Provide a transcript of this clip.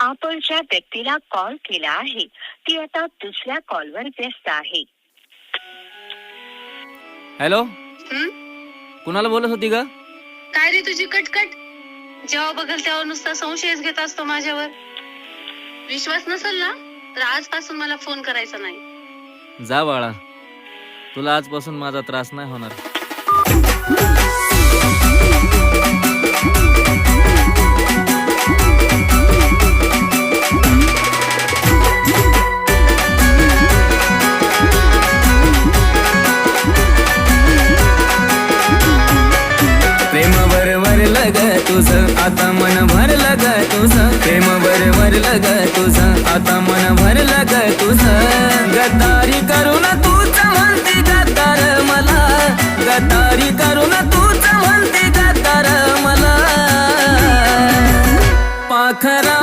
आपण ज्या व्यक्तीला कॉल केला आहे ती आता दुसऱ्या कॉलवर व्यस्त आहे. हॅलो, कुणाला बोलत होती ग? काय रे तुझी कटकट? जेव्हा बघल तेव्हा नुसता संशयच घेत असतो माझ्यावर. विश्वास नसेल ना तर आजपासून मला फोन करायचा नाही. जा बाळा, तुला आजपासून माझा त्रास नाही होणार. प्रेम भरलं ग तुझं आता मन भरलं ग तुझं. प्रेम भरलं ग तुझं आता मन भरलं ग तुझं.